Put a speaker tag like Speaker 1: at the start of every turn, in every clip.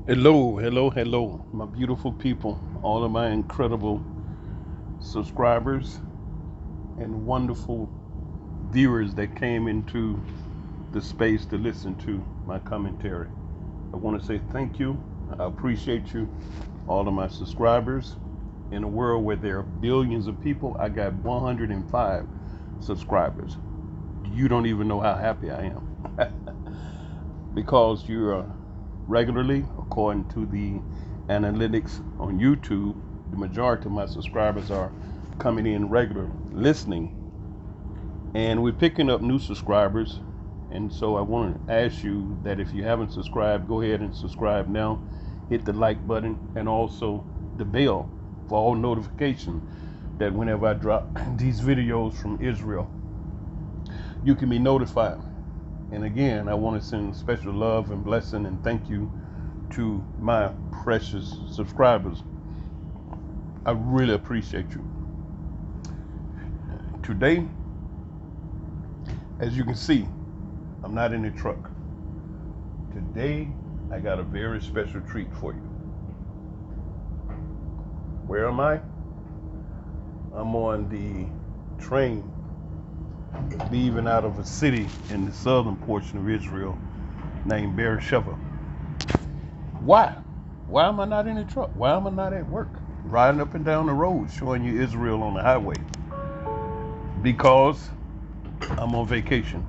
Speaker 1: Hello, hello, hello, my beautiful people, all of my incredible subscribers and wonderful viewers that came into the space to listen to my commentary. I want to say thank you. I appreciate you, all of my subscribers. In a world where there are billions of people, I got 105 subscribers. You don't even know how happy I am. Because you're regularly, according to the analytics on YouTube, the majority of my subscribers are coming in regular, listening, and we're picking up new subscribers. And so I want to ask you that if you haven't subscribed, go ahead and subscribe now. Hit the like button and also the bell for all notification that whenever I drop these videos from Israel, you can be notified. And again, I want to send special love and blessing and thank you to my precious subscribers. I really appreciate you. Today, as you can see, I'm not in the truck. Today, I got a very special treat for you. Where am I? I'm on the train leaving out of a city in the southern portion of Israel named Beersheba. Why? Why am I not in the truck? Why am I not at work? Riding up and down the road showing you Israel on the highway. Because I'm on vacation.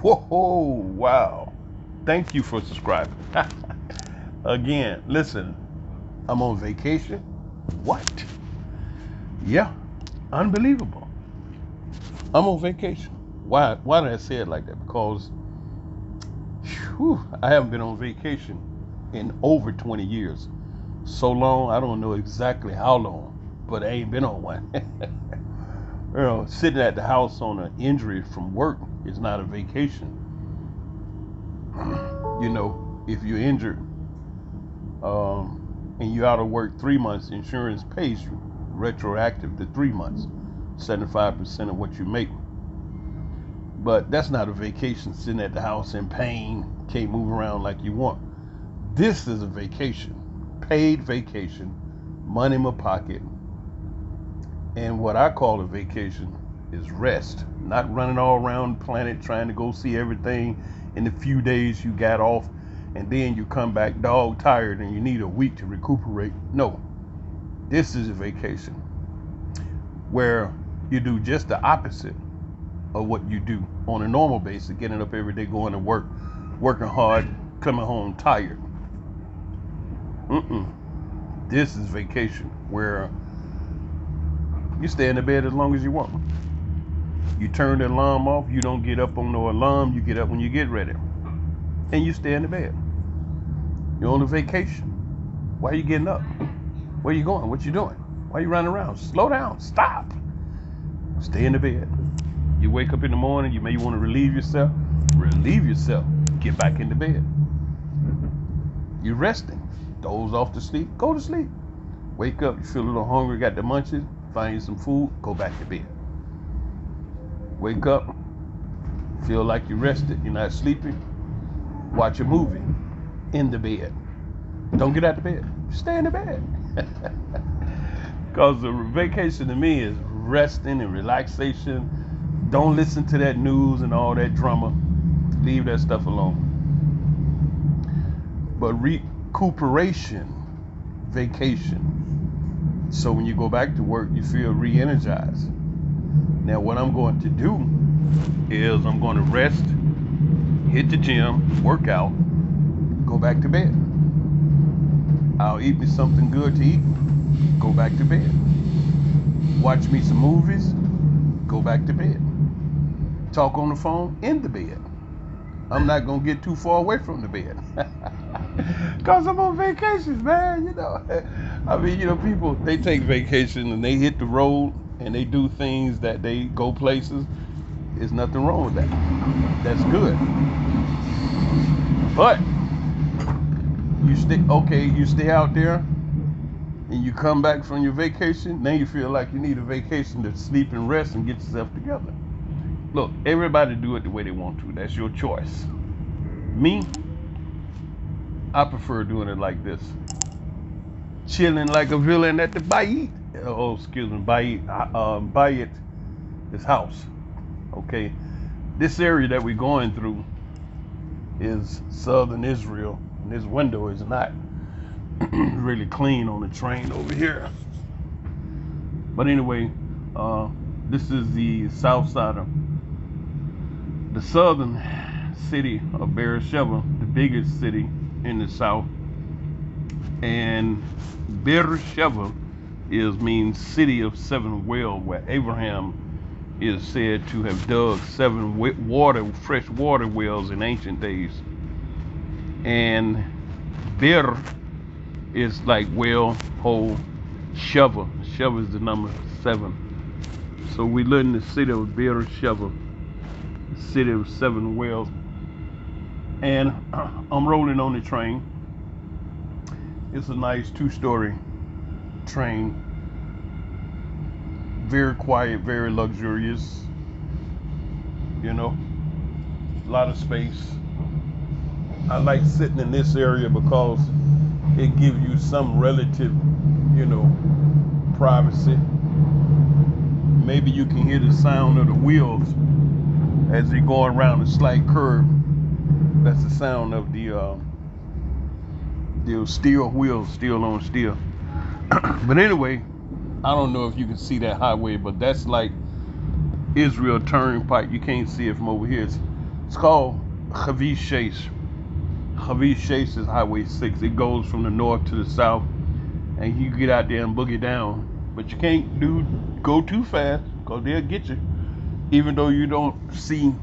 Speaker 1: Whoa, wow. Thank you for subscribing. Again, listen, I'm on vacation. What? Yeah, unbelievable. I'm on vacation. Why did I say it like that? Because I haven't been on vacation in over 20 years. So long, I don't know exactly how long, but I ain't been on one. Sitting at the house on an injury from work is not a vacation. If you're injured and you're out of work 3 months, insurance pays you retroactive to 3 months, 75% of what you make. But that's not a vacation, sitting at the house in pain, can't move around like you want. This is a vacation, paid vacation, money in my pocket. And what I call a vacation is rest, not running all around the planet trying to go see everything in the few days you got off, and then you come back dog tired and you need a week to recuperate. No, this is a vacation where you do just the opposite of what you do on a normal basis, getting up every day, going to work, working hard, coming home tired. Mm-mm. This is vacation where you stay in the bed as long as you want. You turn the alarm off. You don't get up on no alarm. You get up when you get ready. And you stay in the bed. You're on a vacation. Why are you getting up? Where you going? What you doing? Why are you running around? Slow down. Stop. Stay in the bed. You wake up in the morning. You may want to relieve yourself. Relieve yourself. Get back in the bed. You're resting. Doze off to sleep. Go to sleep. Wake up. You feel a little hungry. Got the munchies. Find you some food. Go back to bed. Wake up. Feel like you're rested. You're not sleeping. Watch a movie in the bed. Don't get out of bed. Stay in the bed. Because the vacation to me is resting and relaxation. Don't listen to that news and all that drama. Leave that stuff alone. But recuperation, vacation. So when you go back to work, you feel re-energized. Now what I'm going to do is I'm going to rest, hit the gym, work out, go back to bed. I'll eat me something good to eat, go back to bed. Watch me some movies, go back to bed. Talk on the phone in the bed. I'm not gonna get too far away from the bed. Cause I'm on vacations, man. People, they take vacation and they hit the road and they do things that they go places. There's nothing wrong with that. That's good. But you stay out there and you come back from your vacation, then you feel like you need a vacation to sleep and rest and get yourself together. Look, everybody do it the way they want to. That's your choice. Me, I prefer doing it like this. Chilling like a villain at the Bayit. Oh, excuse me, Bayit. Bayit is house. Okay. This area that we're going through is southern Israel, and this window is not really clean on the train over here. But anyway, this is the south side of the southern city of Beersheba, the biggest city in the south. And Beersheba means city of seven wells, where Abraham is said to have dug seven fresh water wells in ancient days. And Beer is like well, hole, Sheva. Sheva is the number 7. So we live in the city of Beersheba, the city of 7 wells. And I'm rolling on the train. It's a nice 2-story train. Very quiet, very luxurious. You know, a lot of space. I like sitting in this area because it gives you some relative, privacy. Maybe you can hear the sound of the wheels as they go around a slight curve. That's the sound of the steel wheels, steel on steel. But anyway, I don't know if you can see that highway, but that's like Israel Turnpike. You can't see it from over here. It's called Haviv Chase. Haviv Chase is Highway 6. It goes from the north to the south, and you get out there and boogie down. But you can't go too fast, because they'll get you. Even though you don't see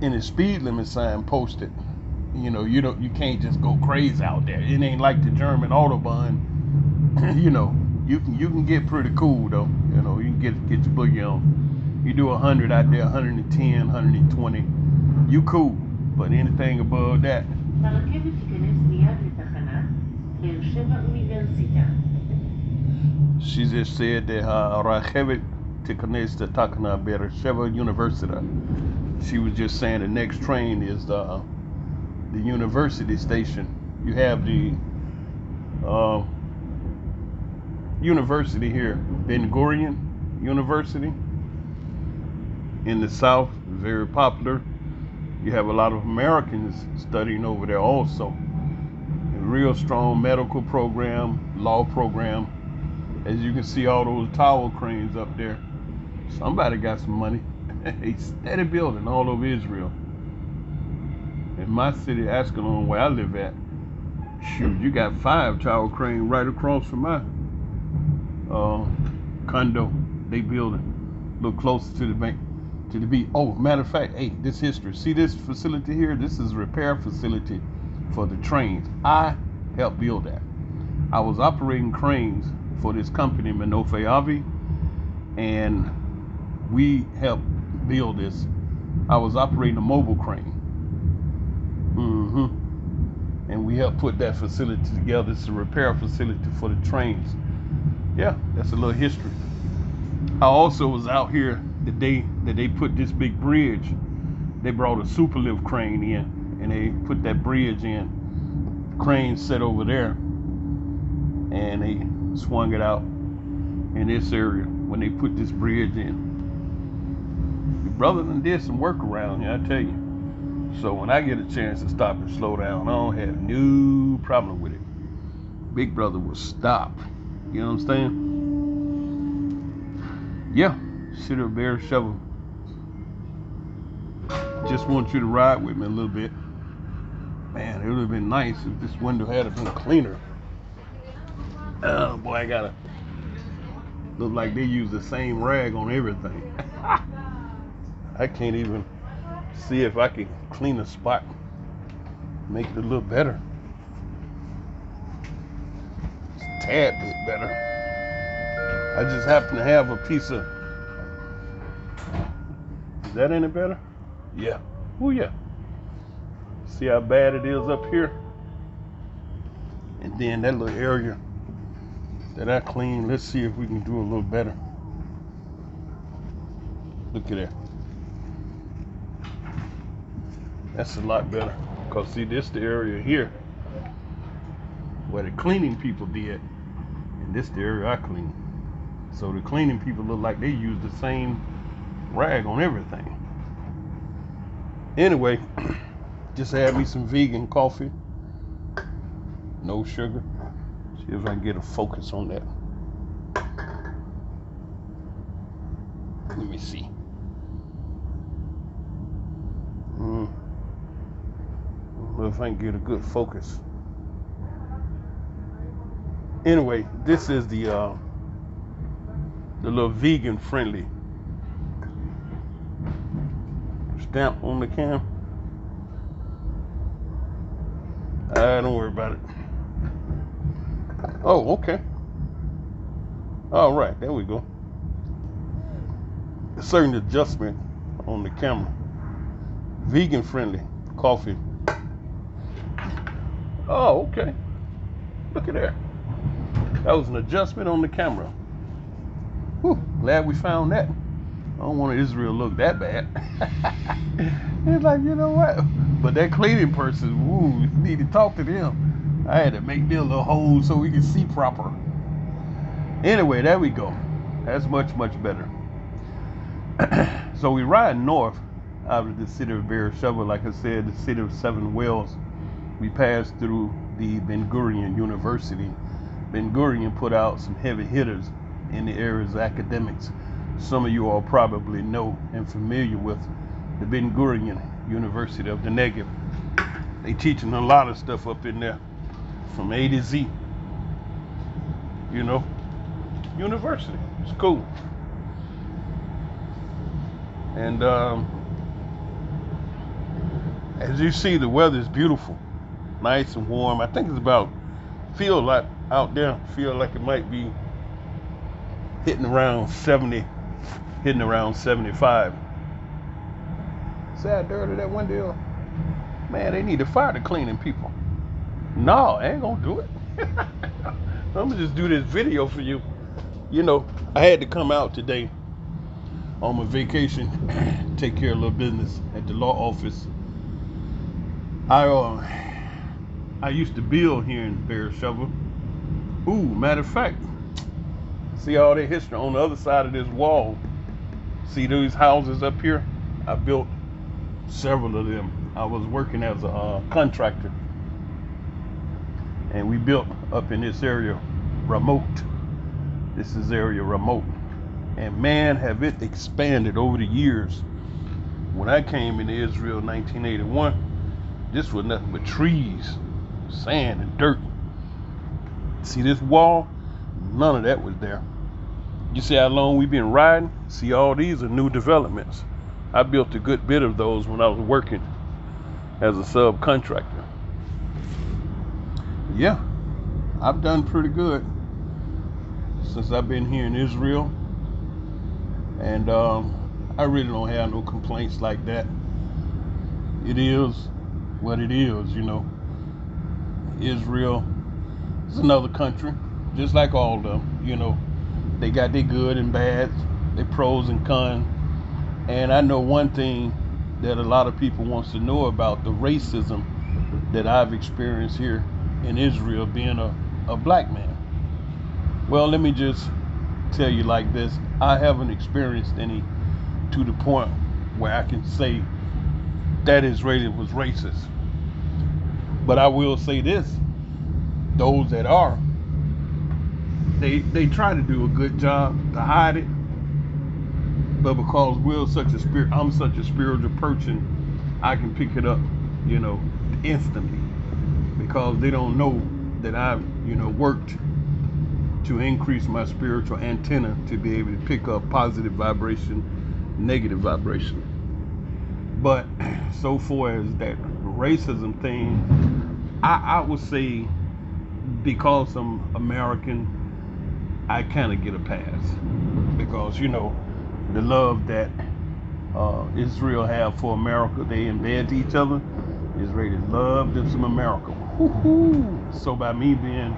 Speaker 1: any speed limit sign posted. You can't just go crazy out there. It ain't like the German Autobahn. You can get pretty cool though. You can get your boogie on. You do 100 out there, 110, 120. You cool. But anything above that. She just said that הרכבת תיכנס לתחנה באר שבע University. She was just saying the next train is the university station. You have the university here, Ben Gurion University in the south, very popular. You have a lot of Americans studying over there also. A real strong medical program, law program. As you can see all those tower cranes up there. Somebody got some money. A steady building all over Israel. In my city, Ascalon, where I live at, shoot, you got 5 tower cranes right across from my condo. They building a little closer to the bank, to the beach. Oh, matter of fact, hey, this history. See this facility here? This is a repair facility for the trains. I helped build that. I was operating cranes for this company, Menofe Avi, and we helped build this. I was operating a mobile crane. And we helped put that facility together. It's a repair facility for the trains. Yeah, that's a little history. I also was out here the day that they put this big bridge. They brought a superlift crane in, and they put that bridge in. The crane set over there, and they swung it out in this area when they put this bridge in. Your brother done did some work around here, I tell you. So when I get a chance to stop and slow down, I don't have no problem with it. Big brother will stop. You know what I'm saying? Yeah, city of Beersheba. Just want you to ride with me a little bit. Man, it would have been nice if this window had been cleaner. Oh boy, I gotta look like they use the same rag on everything. I can't even see if I can clean a spot, make it a little better. Just a tad bit better. I just happen to have a piece of. Is that any better? Yeah. Oh yeah. See how bad it is up here? And then that little area that I cleaned, let's see if we can do a little better. Look at that. That's a lot better. Cause see, this the area here where the cleaning people did, and this the area I clean. So the cleaning people look like they use the same rag on everything. Anyway, just had me some vegan coffee, no sugar. See if I can get a focus on that. Let me see. I don't know if I can get a good focus. Anyway, this is the little vegan friendly stamp on the can. Don't worry about it. Oh, okay. All right, there we go. A certain adjustment on the camera. Vegan friendly coffee. Oh, okay. Look at there. That was an adjustment on the camera. Whew, glad we found that. I don't want Israel to look that bad. It's like, you know what? But that cleaning person, woo, you need to talk to them. I had to make me a little hole so we can see proper. Anyway, there we go. That's much, much better. So we ride north out of the city of Beersheba, like I said, the city of Seven Wells. We passed through the Ben Gurion University. Ben Gurion put out some heavy hitters in the areas of academics. Some of you all probably know and familiar with the Ben Gurion University of the Negev. They teaching a lot of stuff up in there, from A to Z. You know, university. It's cool. And as you see, the weather is beautiful, nice and warm. I think it's about, feel like out there, feel like it might be hitting around 70, hitting around 75. See how dirty that window is? Man, they need to fire the cleaning people. No, I ain't gonna do it. I'm gonna just do this video for you. You know, I had to come out today on my vacation, take care of a little business at the law office. I used to build here in Beersheba. Ooh, matter of fact, see all that history on the other side of this wall. See these houses up here? I built several of them. I was working as a contractor, and we built up in this area remote. This is area remote. And man, have it expanded over the years. When I came into Israel in 1981, this was nothing but trees, sand, and dirt. See this wall? None of that was there. You see how long we've been riding? See, all these are new developments. I built a good bit of those when I was working as a subcontractor. Yeah, I've done pretty good since I've been here in Israel. And I really don't have no complaints like that. It is what it is, you know. Israel is another country, just like all of them, you know. They got their good and bad, their pros and cons. And I know one thing that a lot of people wants to know about the racism that I've experienced here in Israel, being a black man. Well, let me just tell you like this. I haven't experienced any to the point where I can say that Israeli was racist. But I will say this, those that are, they try to do a good job to hide it. But because I'm such a spiritual person, I can pick it up, you know, instantly. Because they don't know that I've, you know, worked to increase my spiritual antenna to be able to pick up positive vibration, negative vibration. But so far as that racism thing, I would say because I'm American, I kind of get a pass. Because, you know, the love that Israel have for America, they embed to each other. Israelis love them some America. Woo-hoo. So by me being,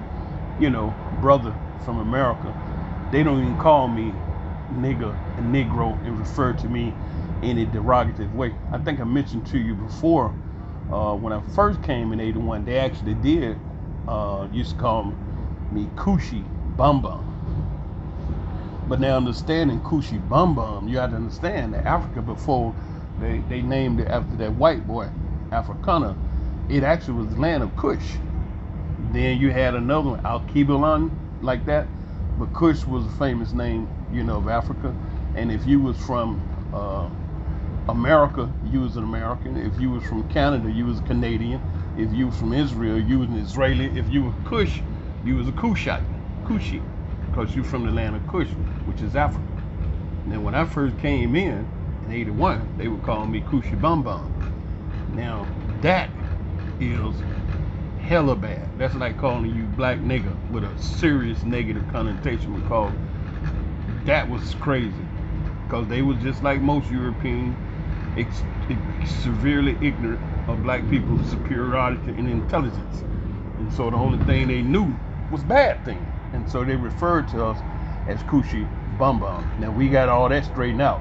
Speaker 1: you know, brother from America, they don't even call me nigger and negro and refer to me in a derogative way. I think I mentioned to you before When I first came in '81, they actually did used to call me Coochie Bum Bum. But now understanding Coochie Bum Bum, you have to understand that Africa before they named it after that white boy, Africana, it actually was the land of Kush. Then you had another one, Al-Kibalan, like that. But Kush was a famous name, of Africa. And if you was from America, you was an American. If you was from Canada, you was a Canadian. If you was from Israel, you was an Israeli. If you were Kush, you was a Kushite, Kushi, because you from the land of Kush, which is Africa. Now, when I first came in '81, they would call me Coochie Bum Bum. Now, that is hella bad. That's like calling you black nigga with a serious negative connotation, because that was crazy. Because they was just like most European, severely ignorant of black people's superiority and intelligence. And so the only thing they knew was bad things. And so they referred to us as Coochie Bum Bum. Now we got all that straightened out.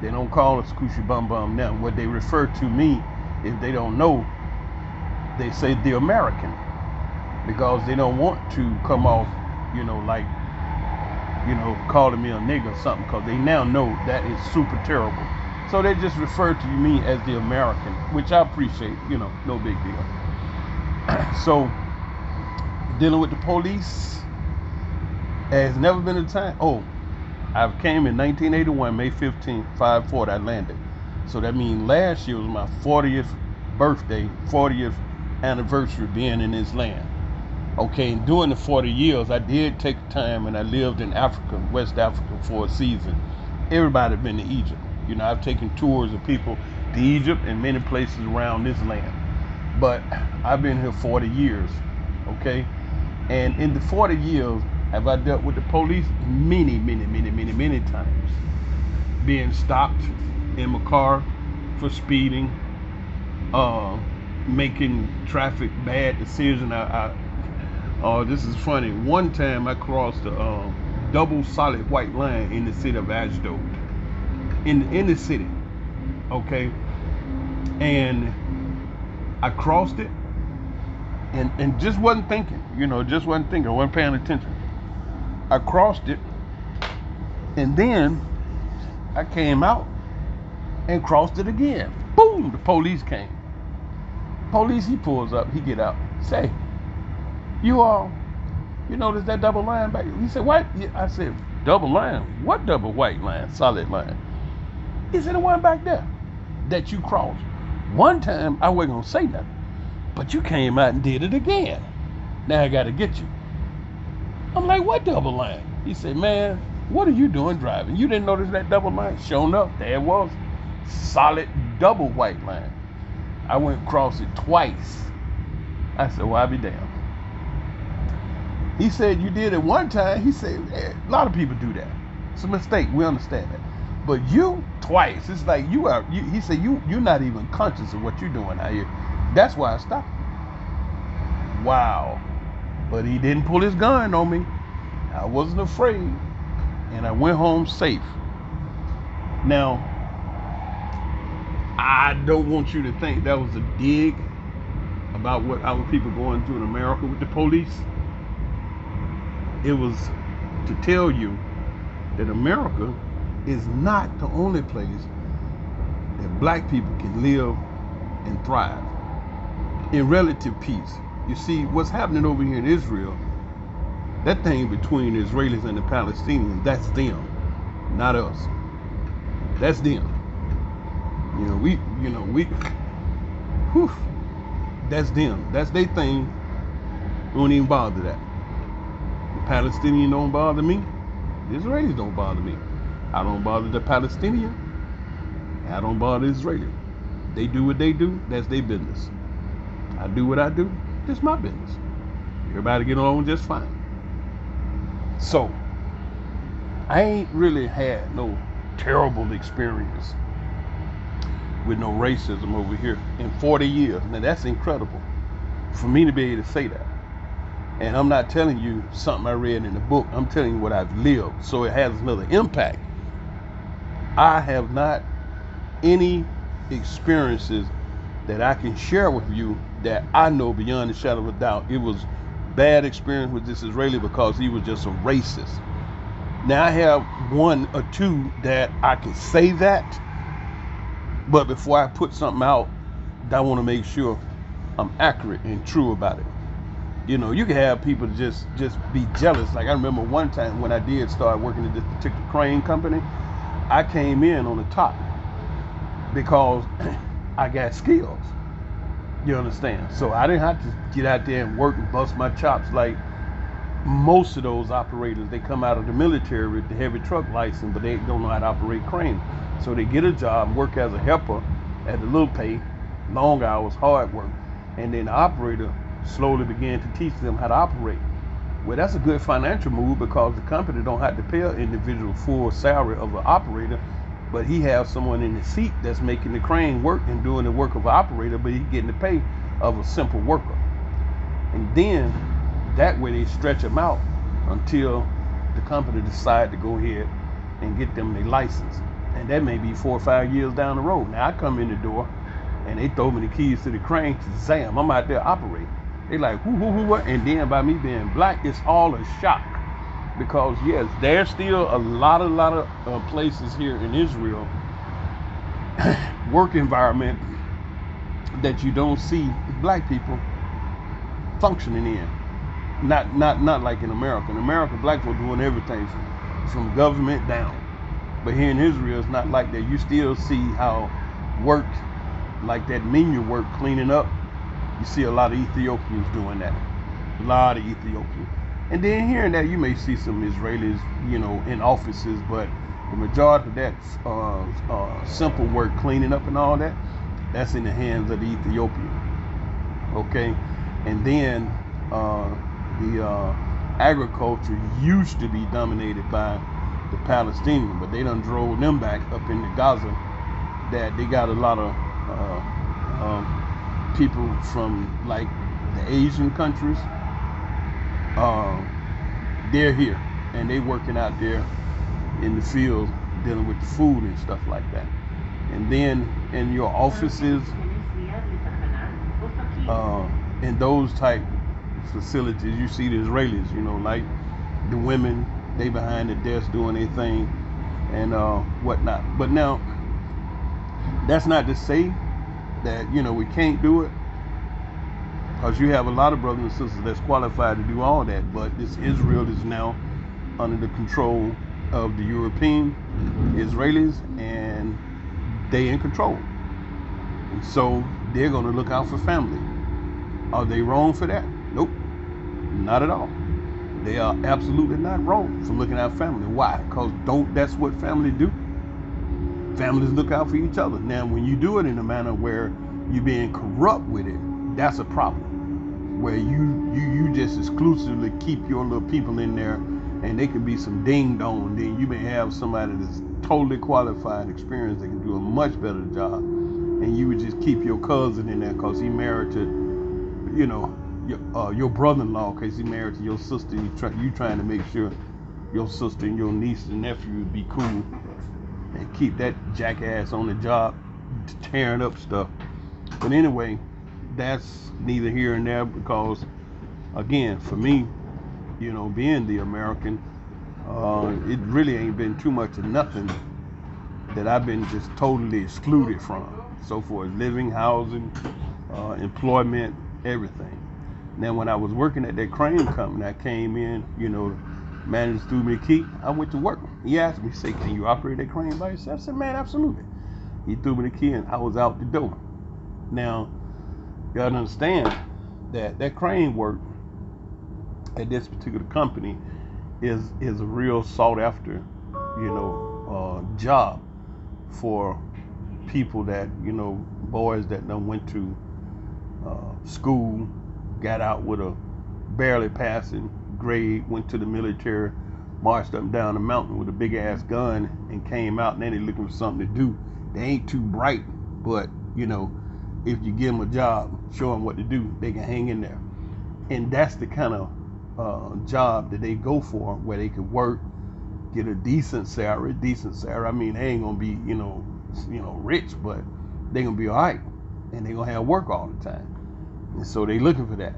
Speaker 1: They don't call us Coochie Bum Bum now. What they refer to me, if they don't know, they say the American, because they don't want to come off, like, calling me a nigga or something, because they now know that is super terrible. So they just refer to me as the American, which I appreciate, no big deal. So dealing with the police has never been a time. Oh, I came in 1981, May 15th, 5/4, I landed. So that means last year was my 40th birthday, 40th anniversary being in this land. Okay, and during the 40 years, I did take time and I lived in Africa, West Africa, for a season. Everybody been to Egypt. I've taken tours of people to Egypt and many places around this land. But I've been here 40 years, okay? And in the 40 years, have I dealt with the police? Many times. Being stopped in my car for speeding, making traffic bad decisions. This is funny. One time I crossed a double solid white line in the city of Ashdod. In the city, okay? And I crossed it and just wasn't thinking, just wasn't thinking, I wasn't paying attention. I crossed it, and then I came out and crossed it again. Boom, the police came. Police, he pulls up, he get out, say, you notice that double line back? He said, what? I said, double line? What double white line, solid line? He said, the one back there that you crossed. One time, I wasn't gonna say nothing, but you came out and did it again. Now I gotta get you. I'm like, what double line? He said, man, what are you doing driving? You didn't notice that double line? Sure enough, there it was. Solid double white line. I went across it twice. I said, well, I'll be damned. He said, you did it one time. He said, a lot of people do that. It's a mistake. We understand that. But you, twice. It's like he said, you're not even conscious of what you're doing out here. That's why I stopped. Wow. But he didn't pull his gun on me. I wasn't afraid. And I went home safe. Now, I don't want you to think that was a dig about what our people going through in America with the police. It was to tell you that America is not the only place that black people can live and thrive in relative peace. You see, what's happening over here in Israel, that thing between the Israelis and the Palestinians, that's them, not us. That's them. That's them. That's their thing. We don't even bother that. The Palestinian don't bother me. The Israelis don't bother me. I don't bother the Palestinian. I don't bother the Israeli. They do what they do. That's their business. I do what I do. It's my business. Everybody get along just fine. So, I ain't really had no terrible experience with no racism over here in 40 years. Now that's incredible for me to be able to say that. And I'm not telling you something I read in the book. I'm telling you what I've lived. So it has another impact. I have not any experiences that I can share with you that I know beyond a shadow of a doubt it was bad experience with this Israeli because he was just a racist. Now I have one or two that I can say that, but before I put something out, I want to make sure I'm accurate and true about it. You know, you can have people just be jealous. Like I remember one time when I did start working at this particular crane company, I came in on the top because I got skills. You understand? So I didn't have to get out there and work and bust my chops like most of those operators. They come out of the military with the heavy truck license, but they don't know how to operate crane. So they get a job, work as a helper at a little pay, long hours, hard work, and then the operator slowly began to teach them how to operate. Well, that's a good financial move because the company don't have to pay an individual full salary of an operator, but he has someone in the seat that's making the crane work and doing the work of an operator, but he's getting the pay of a simple worker. And then that way they stretch them out until the company decide to go ahead and get them their license. And that may be 4 or 5 years down the road. Now I come in the door and they throw me the keys to the crane. Zam, I'm out there operating. They like, who, what? And then by me being black, it's all a shock. Because yes, there's still a lot of places here in Israel, work environment that you don't see black people functioning in. Not like in America. In America, black people doing everything from government down. But here in Israel, it's not like that. You still see how work, like that menial work, cleaning up, you see a lot of Ethiopians doing that. A lot of Ethiopians. And then here and there, you may see some Israelis, you know, in offices, but the majority of that simple work, cleaning up and all that, that's in the hands of the Ethiopian. Okay? And then the agriculture used to be dominated by the Palestinians, but they done drove them back up into Gaza. That they got a lot of people from like the Asian countries. They're here and they working out there in the field dealing with the food and stuff like that. And then in your offices, in those type facilities, you see the Israelis, you know, like the women, they behind the desk doing their thing and whatnot. But now, that's not to say that, you know, we can't do it, because you have a lot of brothers and sisters that's qualified to do all that. But this Israel is now under the control of the European Israelis, and they in control. And so they're going to look out for family. Are they wrong for that? Nope, not at all. They are absolutely not wrong for looking out for family. Why? Because that's what family do. Families look out for each other. Now, when you do it in a manner where you're being corrupt with it, that's a problem. Where you just exclusively keep your little people in there, and they could be some ding dong. Then you may have somebody that's totally qualified, experienced, that can do a much better job, and you would just keep your cousin in there because he married to, you know, your brother-in-law, because he married to your sister. You trying to make sure your sister and your niece and nephew would be cool, and keep that jackass on the job tearing up stuff. But anyway, that's neither here and there, because again, for me, you know, being the American, it really ain't been too much of nothing that I've been just totally excluded from. So for living, housing, employment, everything. Now when I was working at that crane company, I came in, you know, manager threw me the key. I went to work. He asked me, say, can you operate that crane by yourself? I said, man, absolutely. He threw me the key and I was out the door. Now, you gotta understand that crane work at this particular company is a real sought after, you know, job for people that, you know, boys that done went to school, got out with a barely passing grade, went to the military, marched up and down the mountain with a big ass gun, and came out, and then they're looking for something to do. They ain't too bright, but you know, if you give them a job, show them what to do, they can hang in there. And that's the kind of job that they go for, where they can work, get a decent salary. I mean, they ain't gonna be, you know, rich, but they gonna be all right. and they're gonna have work all the time. And so they looking for that.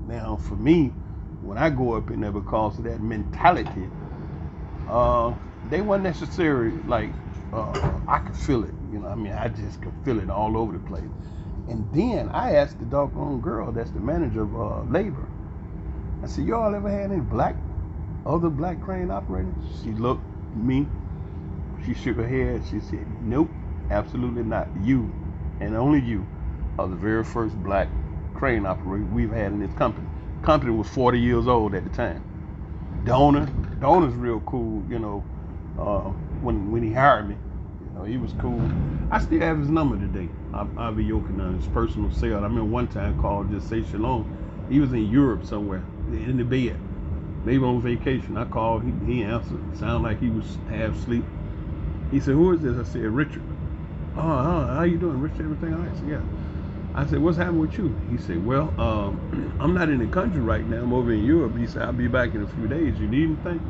Speaker 1: Now for me, when I go up in there because of that mentality, uh, they weren't necessary like I could feel it. I mean I just could feel it all over the place. And then I asked the doggone girl that's the manager of labor. I said, y'all ever had any other black crane operators? She looked at me, she shook her head, she said, nope, absolutely not. You, and only you, are the very first black crane operator we've had in this company. Company was 40 years old at the time. Donor's real cool, when he hired me. He was cool. I still have his number today. I'll be yoking on his personal cell. I remember one time called just say shalom. He was in Europe somewhere, in the bed, maybe on vacation. I called, he answered. Sounded like he was half asleep. He said, who is this? I said, Richard. Oh, how you doing, Richard? Everything all right? I said, yeah. I said, what's happening with you? He said, well, I'm not in the country right now. I'm over in Europe. He said, I'll be back in a few days. You need anything?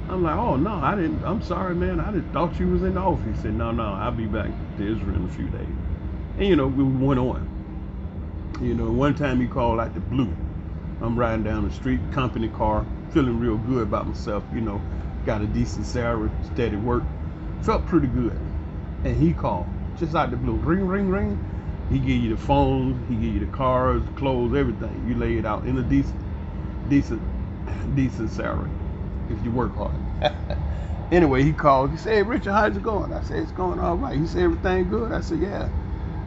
Speaker 1: I'm like, oh, no, I didn't. I'm sorry, man. I didn't thought you was in the office. He said, no, I'll be back to Israel in a few days. And, we went on. One time he called out the blue. I'm riding down the street, company car, feeling real good about myself, got a decent salary, steady work. Felt pretty good. And he called, just out the blue, ring, ring, ring. He give you the phones, he give you the cars, clothes, everything. You lay it out in a decent salary if you work hard. Anyway, he called. He said, hey, Richard, how's it going? I said, it's going all right. He said, everything good? I said, yeah.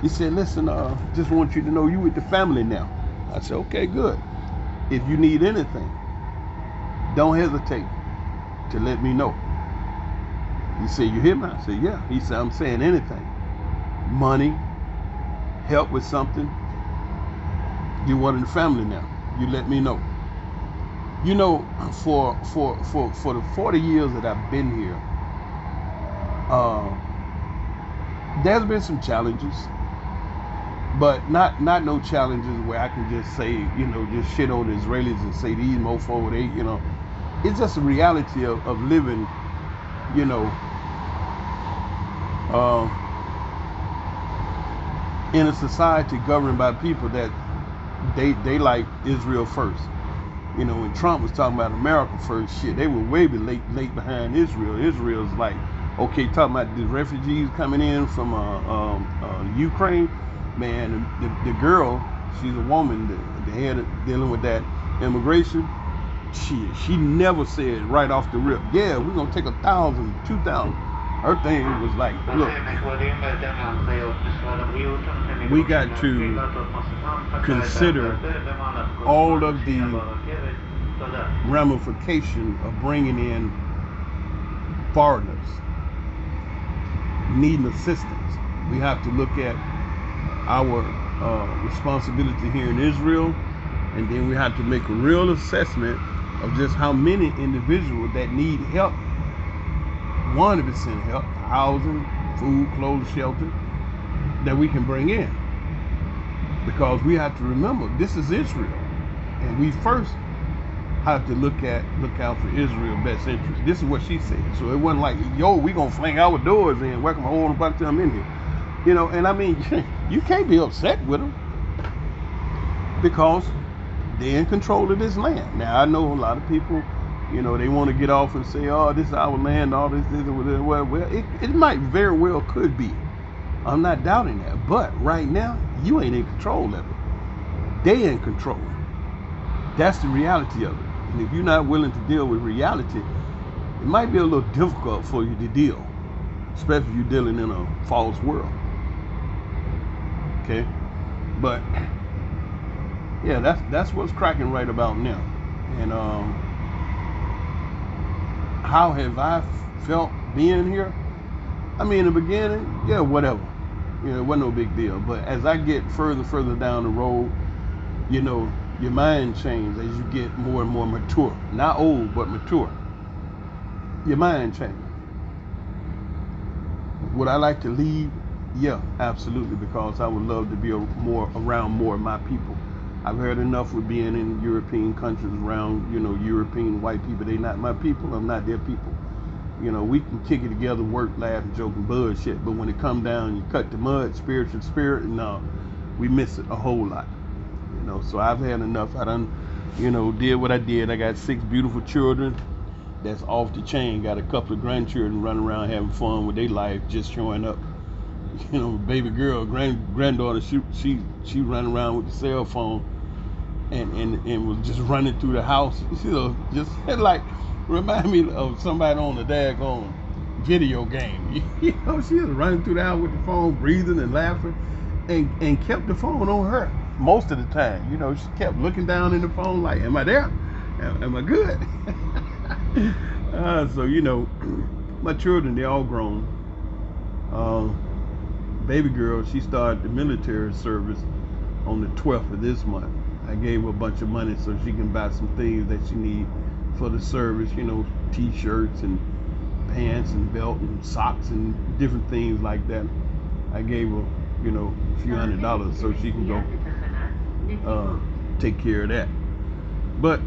Speaker 1: He said, listen, just want you to know you with the family now. I said, okay, good. If you need anything, don't hesitate to let me know. He said, you hear me? I said, yeah. He said, I'm saying anything. Money, help with something. You're one of the family now. You let me know. For the 40 years that I've been here, there's been some challenges, but not no challenges where I can just say, just shit on the Israelis and say these mofo, it's just a reality of living, in a society governed by people that they like Israel first. When Trump was talking about America first, shit, they were way late behind Israel. Israel's like, okay, talking about the refugees coming in from Ukraine, man, the girl, she's a woman, the head dealing with that immigration, she never said right off the rip, yeah, we're going to take 1,000, 2,000. Her thing was like, look, we got to consider all of the ramification of bringing in foreigners needing assistance. We have to look at our responsibility here in Israel, and then we have to make a real assessment of just how many individuals that need help, 100% help, housing, food, clothes, shelter, that we can bring in. Because we have to remember, this is Israel, and we first have to look out for Israel's best interest. This is what she said. So it wasn't like, yo, we gonna fling our doors in, welcome a whole bunch of them in here. And I mean, you can't be upset with them because they're in control of this land. Now, I know a lot of people, they want to get off and say, oh, this is our land, all this, well, it might very well could be. I'm not doubting that. But right now, you ain't in control of it. They in control. That's the reality of it. And if you're not willing to deal with reality, it might be a little difficult for you to deal, especially if you're dealing in a false world. Okay? But yeah, that's what's cracking right about now. And how have I felt being here? I mean, in the beginning, yeah, whatever. It wasn't no big deal. But as I get further down the road, your mind changes as you get more and more mature. Not old, but mature. Your mind changes. Would I like to leave? Yeah, absolutely, because I would love to be around more of my people. I've heard enough with being in European countries around, European white people. They not my people, I'm not their people. We can kick it together, work, laugh, and joke and bullshit, but when it come down, you cut the mud, spiritual spirit, no. we miss it a whole lot. So I've had enough. I done, did what I did. I got 6 beautiful children. That's off the chain. Got a couple of grandchildren running around having fun with their life, just showing up. Baby girl, granddaughter, she running around with the cell phone and was just running through the house. Just like remind me of somebody on a daggone video game. She was running through the house with the phone, breathing and laughing, and kept the phone on her most of the time. She kept looking down in the phone like, "Am I there? Am I good?" So my children, they're all grown. Baby girl, she started the military service on the 12th of this month. I gave her a bunch of money so she can buy some things that she need for the service, t-shirts and pants and belt and socks and different things like that. I gave her, a few $100s so she can go take care of that. But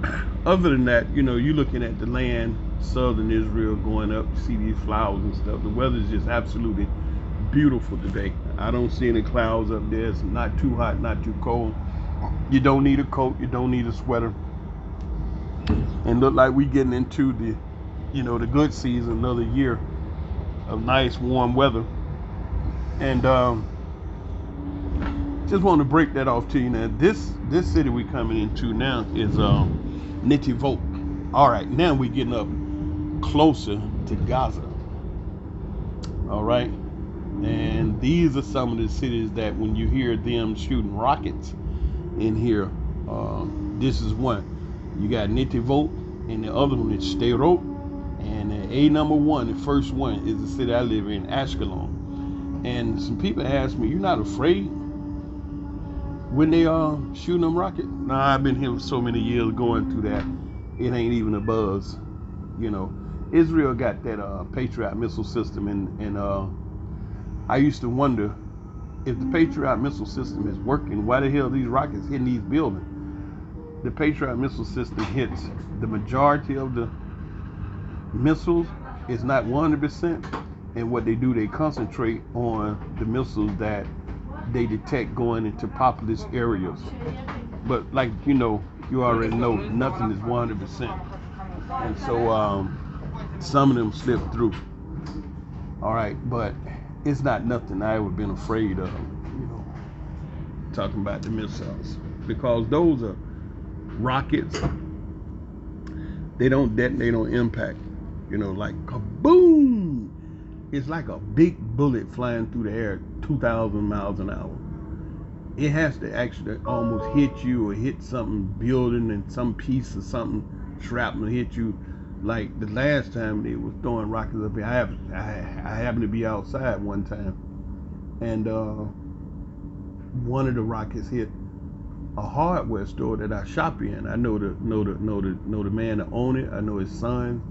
Speaker 1: other than that, you're looking at the land, southern Israel going up, you see these flowers and stuff. The weather is just absolutely beautiful today. I don't see any clouds up there. It's not too hot, not too cold. You don't need a coat, you don't need a sweater. And look like we getting into the, the good season, another year of nice warm weather. And just want to break that off to you now. This city we coming into now is Netivot. All right, now we getting up closer to Gaza. All right, and these are some of the cities that when you hear them shooting rockets in here, this is one. You got Netivot, and the other one is Sderot, and A number 1, the first one is the city I live in, Ashkelon. And some people ask me, "You're not afraid when they shooting them rockets?" Nah, I've been here for so many years going through that. It ain't even a buzz. Israel got that Patriot missile system, and I used to wonder if the Patriot missile system is working, why the hell are these rockets hitting these buildings? The Patriot missile system hits the majority of the missiles. It's not 100%, and what they do, they concentrate on the missiles that they detect going into populous areas. But like you already know, nothing is 100%, and so some of them slip through. All right, but it's not nothing I ever been afraid of. Talking about the missiles, because those are rockets. They don't detonate on impact. Like kaboom. It's like a big bullet flying through the air 2,000 miles an hour. It has to actually almost hit you or hit something building, and some piece of something shrapnel hit you. Like the last time they was throwing rockets up here, I happened to be outside one time, and one of the rockets hit a hardware store that I shop in. I know the man that owned it. I know his son,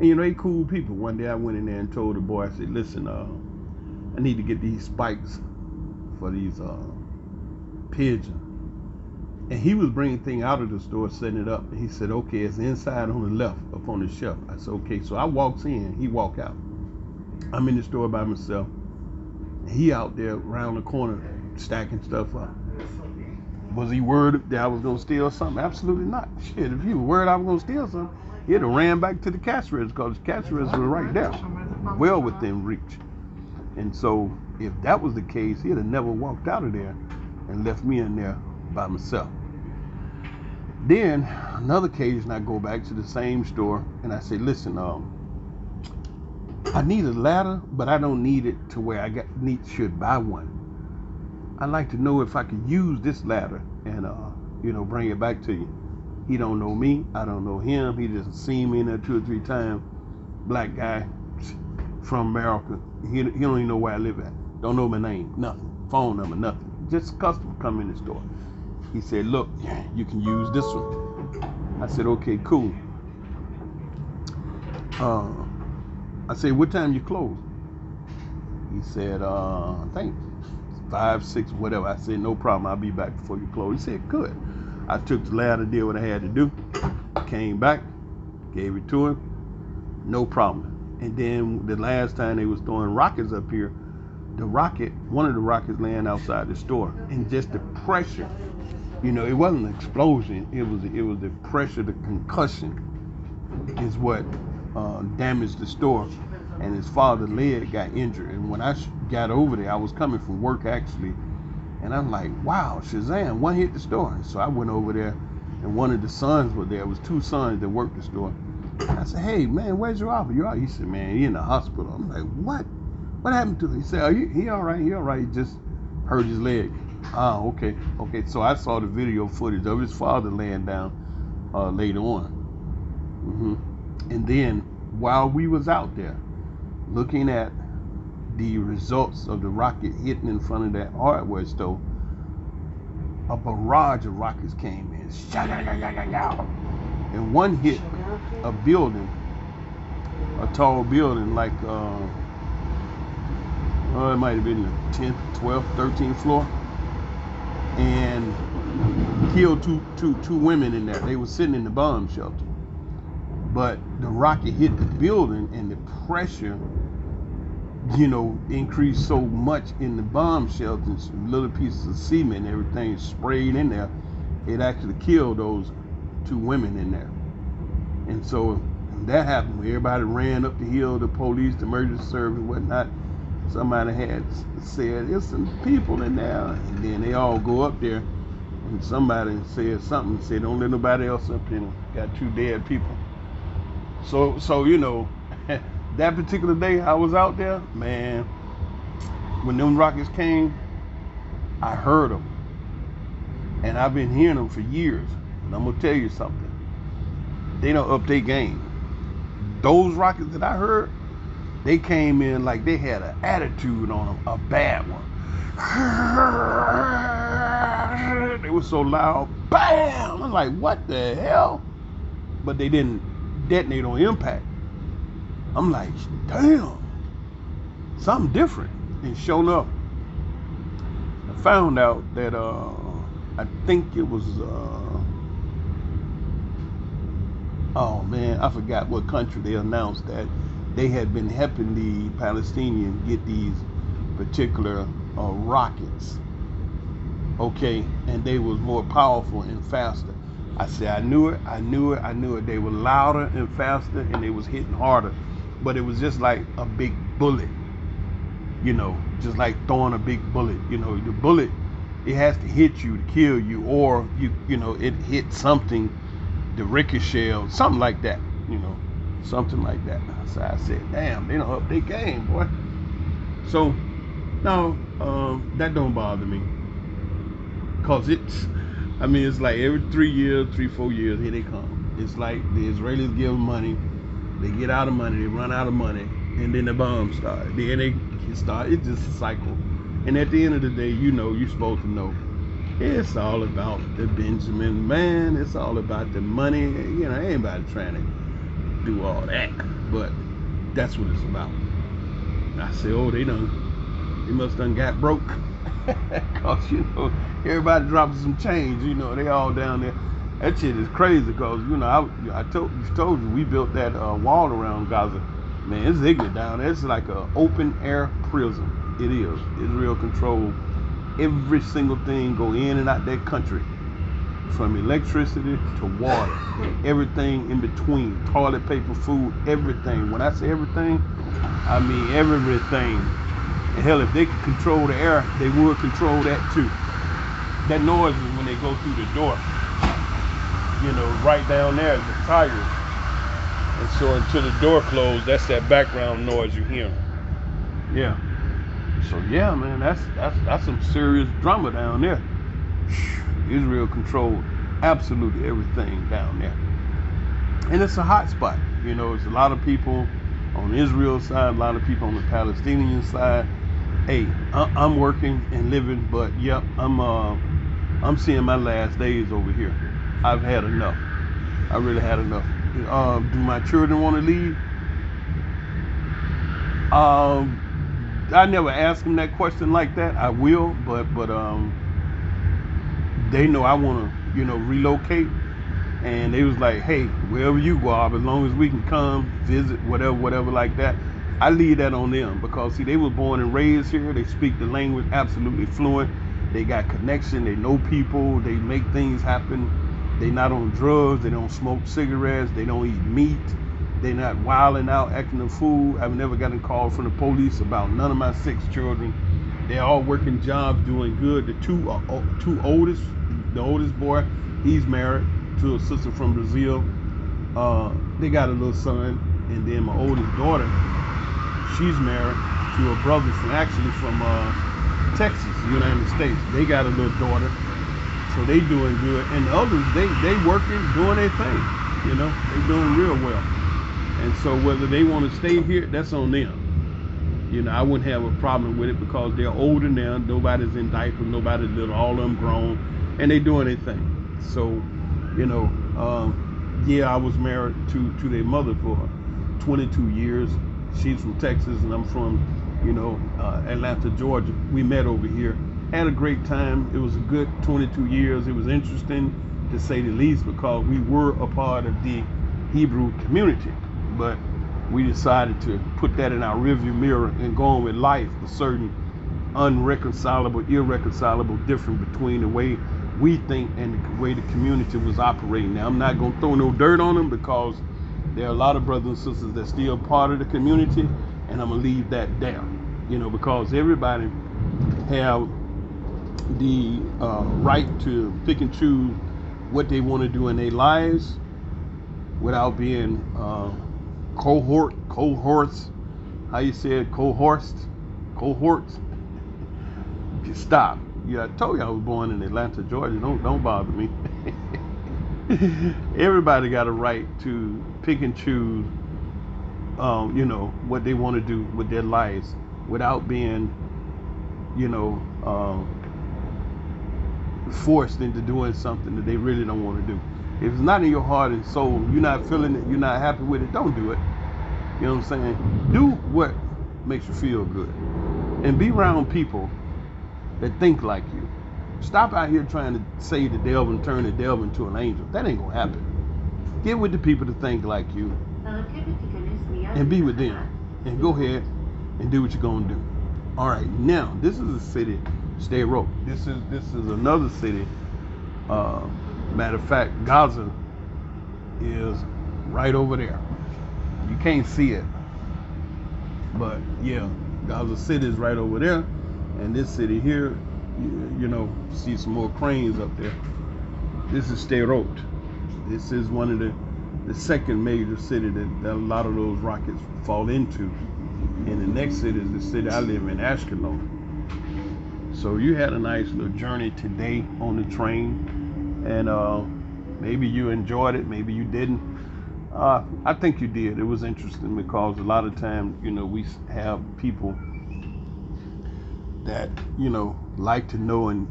Speaker 1: and they cool people. One day I went in there and told the boy, I said, "Listen, I need to get these spikes for these pigeons." And he was bringing thing out of the store, setting it up. And he said, "Okay, it's inside on the left, up on the shelf." I said, "Okay." So I walks in, he walk out. I'm in the store by myself. He out there around the corner stacking stuff up. Was he worried that I was gonna steal something? Absolutely not. Shit, if he was worried I was gonna steal something, he'd have ran back to the cash register, because the cash register was right there, well within reach. And so if that was the case, he'd have never walked out of there and left me in there by myself. Then another occasion, I go back to the same store and I say, "Listen, I need a ladder, but I don't need it to where I should buy one. I'd like to know if I could use this ladder and bring it back to you." He don't know me, I don't know him. He just seen me in there 2 or 3 times. Black guy from America. He don't even know where I live at. Don't know my name, nothing, phone number, nothing. Just a customer come in the store. He said, "Look, you can use this one." I said, "Okay, cool." I said, "What time you close?" He said, "I think 5, 6, whatever." I said, "No problem, I'll be back before you close." He said, "Good." I took the ladder, did what I had to do, came back, gave it to him, no problem. And then the last time they was throwing rockets up here, one of the rockets laying outside the store, and just the pressure. It wasn't an explosion. It was the pressure, the concussion, is what damaged the store. And his father's leg got injured. And when I got over there, I was coming from work actually, and I'm like, wow, Shazam, one hit the store. And so I went over there, and one of the sons was there. It was two sons that worked the store. I said, hey man, where's your father? You all? He said, man, he in the hospital. I'm like, what? What happened to him? He said, he all right, he all right. He just hurt his leg. Oh, okay. So I saw the video footage of his father laying down later on. And then while we was out there looking at the results of the rocket hitting in front of that hardware store, a barrage of rockets came in. And one hit a building, a tall building, like it might have been the 10th, 12th, 13th floor, and killed two women in there. They were sitting in the bomb shelter. But the rocket hit the building, and the pressure, increased so much in the bomb shelters, little pieces of cement and everything sprayed in there. It actually killed those two women in there. And so when that happened, everybody ran up the hill, the police, the emergency service, whatnot. Somebody had said, there's some people in there. And then they all go up there, and somebody said something, said, don't let nobody else up there. Got two dead people. So that particular day I was out there, man, when them rockets came, I heard them. And I've been hearing them for years. And I'm going to tell you something. They don't up their game. Those rockets that I heard, they came in like they had an attitude on them, a bad one. They were so loud, bam! I'm like, what the hell? But they didn't detonate on impact. I'm like, damn, something different. And sure enough, I found out that I think it was oh man, I forgot what country they announced that they had been helping the Palestinians get these particular rockets. Okay, and they was more powerful and faster. I said, I knew it. They were louder and faster, and they was hitting harder. But it was just like a big bullet, just like throwing a big bullet. The bullet, it has to hit you to kill you, or it hit something, the ricochet or something like that, something like that. So I said, damn, they don't up their game, boy. So no, that don't bother me, cause it's like every 3 years, 4 years, here they come. It's like the Israelis give them money, they get out of money, they run out of money, and then the bombs start. Then they start. It's just a cycle. And at the end of the day, you're supposed to know, it's all about the Benjamin, man. It's all about the money. Ain't anybody trying to do all that, but that's what it's about. I say, oh, they must done got broke. Cause everybody dropping some change. They all down there. That shit is crazy. Cause I told you we built that wall around Gaza. Man, it's ignorant down there. It's like an open air prison. It is. Israel control every single thing go in and out that country, from electricity to water, everything in between, toilet paper, food, everything. When I say everything, I mean everything. And hell, if they could control the air, they would control that too. That noise is when they go through the door. Right down there is the tires. And so until the door closed, that's that background noise you hear. Yeah. So yeah, man, that's some serious drama down there. Israel controlled absolutely everything down there. And it's a hot spot. It's a lot of people on Israel's side, a lot of people on the Palestinian side. Hey, I'm working and living, but yep, I'm seeing my last days over here. I've had enough. I really had enough. Do my children want to leave? I never asked them that question like that. I will, but they know I want to, relocate. And they was like, hey, wherever you go, as long as we can come visit, whatever like that. I leave that on them because see, they were born and raised here. They speak the language absolutely fluent. They got connection. They know people. They make things happen. They not on drugs. They don't smoke cigarettes. They don't eat meat. They not wilding out, acting a fool. I've never gotten a call from the police about none of my 6 children. They're all working jobs, doing good. The two oldest, the oldest boy, he's married to a sister from Brazil. They got a little son, and then my oldest daughter, she's married to a brother from Texas, United States. They got a little daughter, so they doing good. And the others, they working, doing their thing. They doing real well. And so whether they want to stay here, that's on them. I wouldn't have a problem with it because they're older now. Nobody's in diapers, nobody's little, all of them grown, and they doing their thing. So, yeah, I was married to their mother for 22 years. She's from Texas and I'm from, Atlanta, Georgia. We met over here, had a great time. It was a good 22 years. It was interesting to say the least because we were a part of the Hebrew community, but we decided to put that in our rearview mirror and go on with life. A certain irreconcilable difference between the way we think and the way the community was operating. Now, I'm not going to throw no dirt on them because there are a lot of brothers and sisters that's still part of the community, and I'm going to leave that there, because everybody have the right to pick and choose what they want to do in their lives without being cohorts, how you say it, cohorts. Stop. Yeah, I told you I was born in Atlanta, Georgia. Don't bother me. Everybody got a right to pick and choose, what they want to do with their lives without being, forced into doing something that they really don't want to do. If it's not in your heart and soul, you're not feeling it, you're not happy with it, don't do it. You know what I'm saying? Do what makes you feel good. And be around people that think like you. Stop out here trying to save the devil and turn the devil into an angel. That ain't gonna happen. Get with the people that think like you and be with them. And go ahead and do what you're gonna do. All right, now this is a city, Sderot. This is another city. Matter of fact, Gaza is right over there. You can't see it, but yeah, Gaza City is right over there, and this city here, see some more cranes up there. This is Sderot. This is one of the second major city that a lot of those rockets fall into. And the next city is the city I live in, Ashkelon. So you had a nice little journey today on the train, and maybe you enjoyed it, maybe you didn't. I think you did. It was interesting because a lot of times, we have people that, like to know and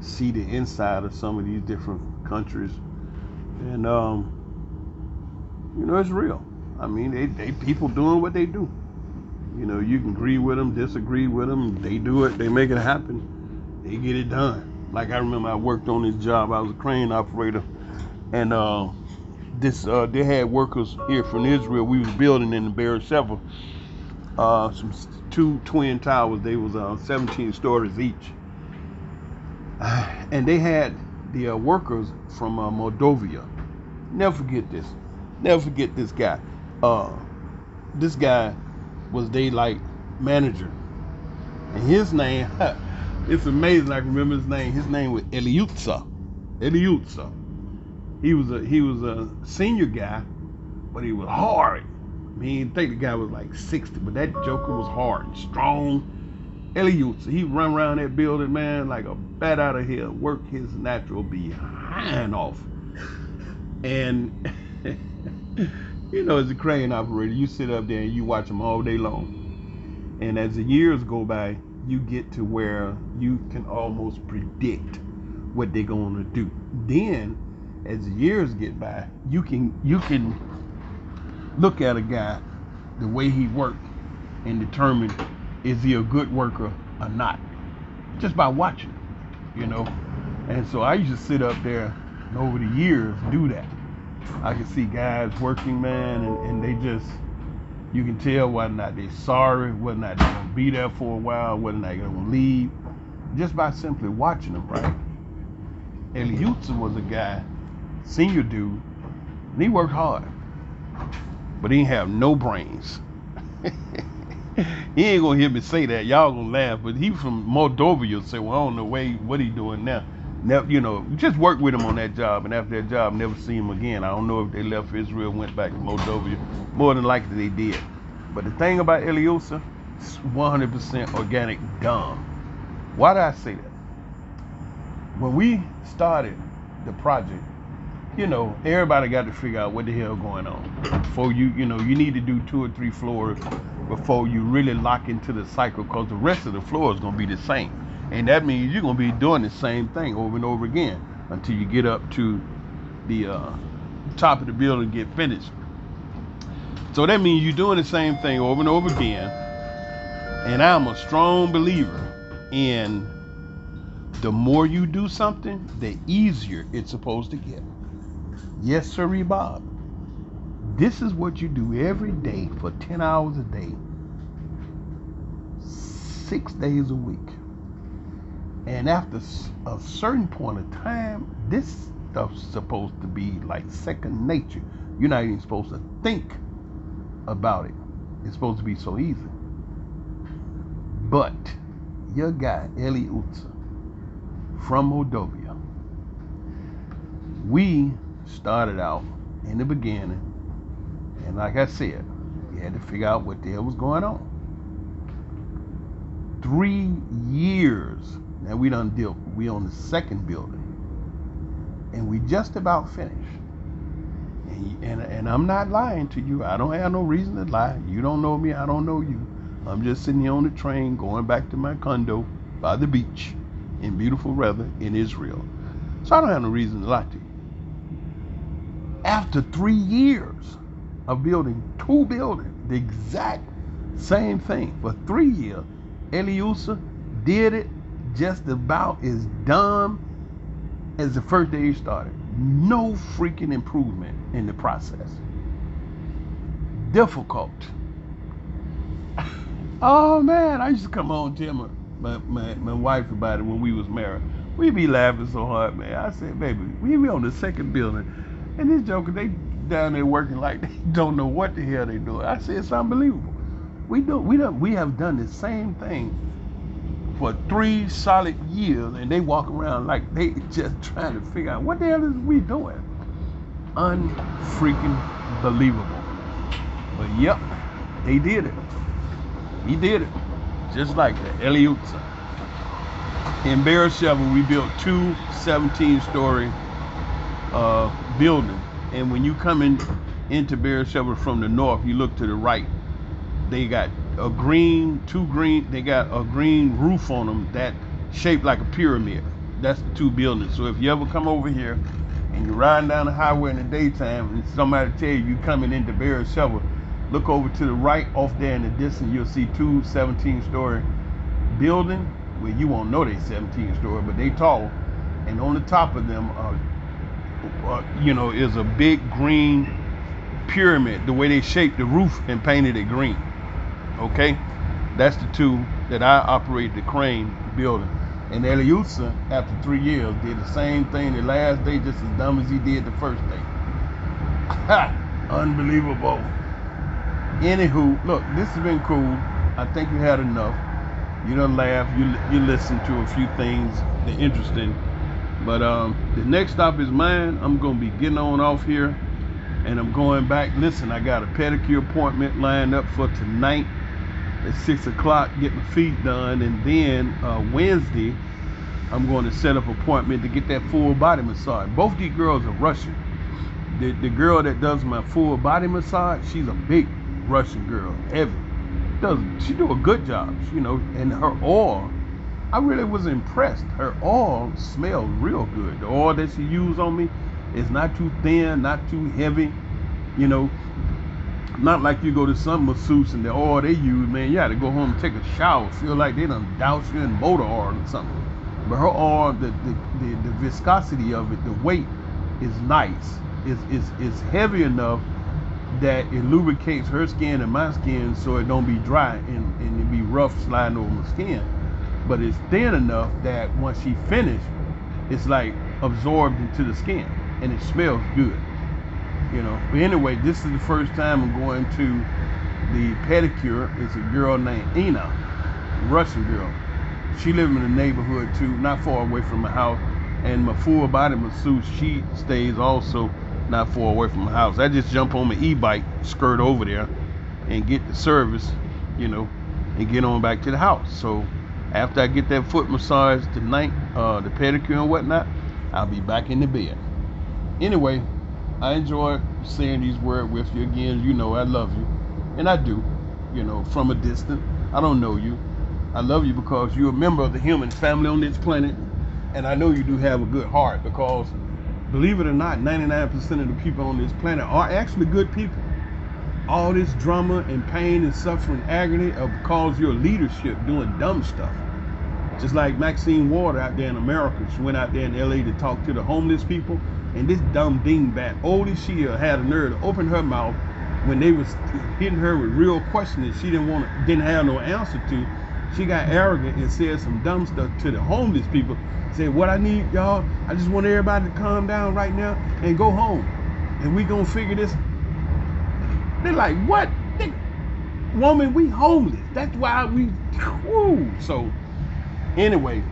Speaker 1: see the inside of some of these different countries. And, it's real. I mean, they people doing what they do. You can agree with them, disagree with them. They do it. They make it happen. They get it done. Like I remember I worked on this job. I was a crane operator. And they had workers here from Israel. We was building in the Beersheba. Some 2 twin towers. They was 17 stories each. And they had the workers from Moldova. Never forget this. Never forget this guy. This guy was their manager, and his name, it's amazing. I can remember his name. His name was Eliutza. He was a senior guy, but he was hard. I mean, I think the guy was 60, but that joker was hard and strong. Eliutza, he run around that building, man, like a bat out of hell, work his natural behind off. And as a crane operator, you sit up there and you watch them all day long. And as the years go by, you get to where you can almost predict what they're going to do. Then, as the years get by, you can look at a guy, the way he worked, and determine is he a good worker or not, just by watching, And so I used to sit up there and over the years do that. I could see guys working, man, and they just, You can tell whether or not they're sorry, whether or not they're gonna be there for a while, whether or not they're gonna leave, just by simply watching them, right? Eliutza was a guy, senior dude, and he worked hard, but he didn't have no brains. He ain't gonna hear me say that. Y'all gonna laugh, but he from Moldova. You'll say, well, I don't know what he doing now. Never, just work with him on that job, and after that job, never see him again. I don't know if they left Israel, went back to Moldova. More than likely they did. But the thing about Eliusa, it's 100% organic dumb. Why did I say that? When we started the project, everybody got to figure out what the hell going on. Before you need to do 2 or 3 floors before you really lock into the cycle, because the rest of the floor is going to be the same. And that means you're going to be doing the same thing over and over again until you get up to the top of the building and get finished. So that means you're doing the same thing over and over again. And I'm a strong believer in the more you do something, the easier it's supposed to get. Yes, sir, Bob. This is what you do every day for 10 hours a day, 6 days a week. And after a certain point of time, this stuff's supposed to be like second nature. You're not even supposed to think about it. It's supposed to be so easy. But your guy, Eliutza, from Moldova, we started out in the beginning, and like I said, you had to figure out what the hell was going on. 3 years. Now we on the second building, and we just about finished. And I'm not lying to you. I don't have no reason to lie. You don't know me. I don't know you. I'm just sitting here on the train going back to my condo by the beach in beautiful weather in Israel. So I don't have no reason to lie to you. After 3 years of building 2 buildings, the exact same thing for 3 years, Eliusa did it just about as dumb as the first day he started. No freaking improvement in the process. Difficult. Oh man, I used to come home and tell my wife about it when we was married. We be laughing so hard, man. I said, baby, we be on the second building, and this joker, they down there working like they don't know what the hell they doing. I said, it's unbelievable. We have done the same thing for 3 solid years, and they walk around like they just trying to figure out what the hell is we doing. Unfreaking believable. But yep, they did it. He did it. Just like that. Eliutza. In Beersheba, we built 2 17-story buildings. And when you come into Beersheba from the north, you look to the right. They got they got a green roof on them that shaped like a pyramid. That's the 2 buildings. So if you ever come over here and you're riding down the highway in the daytime and somebody tell you coming into Beersheba, look over to the right off there in the distance, you'll see 2 17-story buildings. Well, you won't know they 17-story, but they tall. And on the top of them, is a big green pyramid, the way they shaped the roof and painted it green. Okay? That's the 2 that I operate the crane building. And Eliutza, after 3 years, did the same thing the last day, just as dumb as he did the first day. Unbelievable. Anywho, look, this has been cool. I think you had enough. You done laugh. You listened to a few things that are interesting. But the next stop is mine. I'm going to be getting on off here, and I'm going back. Listen, I got a pedicure appointment lined up for tonight at 6 o'clock, get my feet done. And then Wednesday, I'm going to set up an appointment to get that full body massage. Both these girls are Russian. The girl that does my full body massage, she's a big Russian girl, heavy. She do a good job, and her oil, I really was impressed. Her oil smells real good. The oil that she used on me is not too thin, not too heavy, not like you go to some masseuse and the oil they use, man, you had to go home and take a shower, feel like they done doused you in motor oil or something. But her oil, the viscosity of it, the weight is nice. It's heavy enough that it lubricates her skin and my skin so it don't be dry and it be rough sliding over my skin. But it's thin enough that once she finished, it's like absorbed into the skin and it smells good. But anyway, this is the first time I'm going to the pedicure. It's a girl named Ina, Russian girl. She lives in the neighborhood too, not far away from my house. And my full body masseuse, she stays also not far away from my house. I just jump on my e-bike, skirt over there, and get the service, and get on back to the house. So after I get that foot massage tonight, the pedicure and whatnot, I'll be back in the bed. Anyway, I enjoy saying these words with you again. I love you, and I do. From a distance. I don't know you. I love you because you're a member of the human family on this planet, and I know you do have a good heart because, believe it or not, 99% of the people on this planet are actually good people. All this drama and pain and suffering, agony are because your leadership doing dumb stuff. Just like Maxine Ward out there in America, she went out there in LA to talk to the homeless people, and this dumb dingbat, old as she had a nerve to open her mouth when they was hitting her with real questions she didn't have no answer to. She got arrogant and said some dumb stuff to the homeless people. Said, what I need, y'all, I just want everybody to calm down right now and go home. And we gonna figure this. They're like, what? Woman, we homeless. That's why we, So anyway,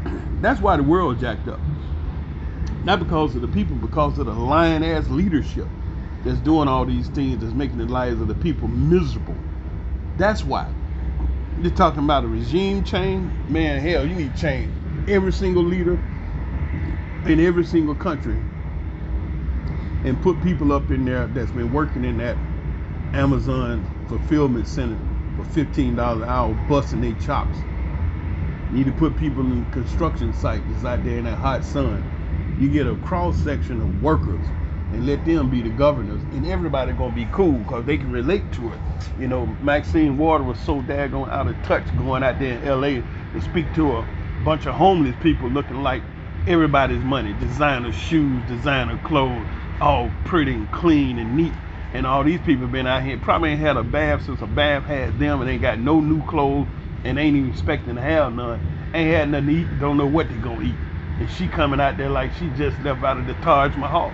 Speaker 1: that's why the world jacked up. Not because of the people, because of the lying ass leadership that's doing all these things, that's making the lives of the people miserable. That's why. You're talking about a regime change? Man, hell, you need to change every single leader in every single country and put people up in there that's been working in that Amazon fulfillment center for $15 an hour, busting their chops. You need to put people in construction sites that's out there in that hot sun. You get a cross section of workers and let them be the governors, and everybody gonna be cool because they can relate to it. Maxine Ward was so daggone out of touch going out there in LA to speak to a bunch of homeless people looking like everybody's money, designer shoes, designer clothes, all pretty and clean and neat. And all these people been out here, probably ain't had a bath since a bath had them, and ain't got no new clothes and ain't even expecting to have none. Ain't had nothing to eat, don't know what they gonna eat. And she coming out there like she just left out of the Taj Mahal.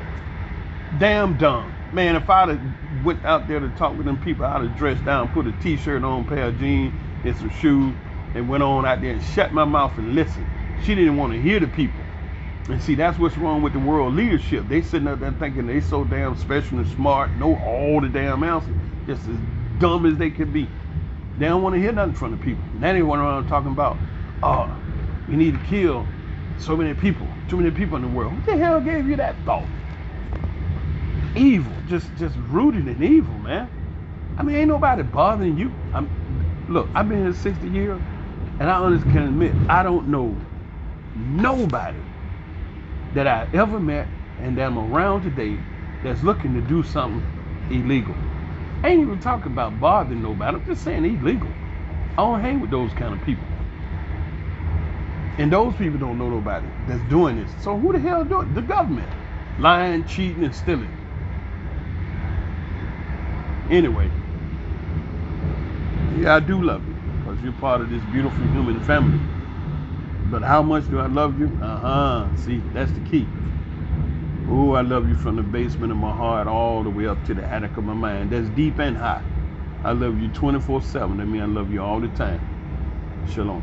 Speaker 1: Damn dumb. Man, if I'd have went out there to talk with them people, I'd have dressed down, put a t-shirt on, pair of jeans and some shoes, and went on out there and shut my mouth and listened. She didn't want to hear the people. And see, that's what's wrong with the world leadership. They sitting up there thinking they so damn special and smart, know all the damn answers, just as dumb as they could be. They don't want to hear nothing from the people. Now they went around talking about, we need to kill so many people, too many people in the world. Who the hell gave you that thought? Evil, just rooted in evil, man. I mean, ain't nobody bothering you. Look, I've been here 60 years, and I honestly can admit, I don't know nobody that I ever met and that I'm around today that's looking to do something illegal. I ain't even talking about bothering nobody. I'm just saying illegal. I don't hang with those kind of people. And those people don't know nobody that's doing this. So who the hell do it? The government. Lying, cheating, and stealing. Anyway, yeah, I do love you because you're part of this beautiful human family. But how much do I love you? See, that's the key. Oh, I love you from the basement of my heart all the way up to the attic of my mind. That's deep and high. I love you 24/7. That means I love you all the time. Shalom.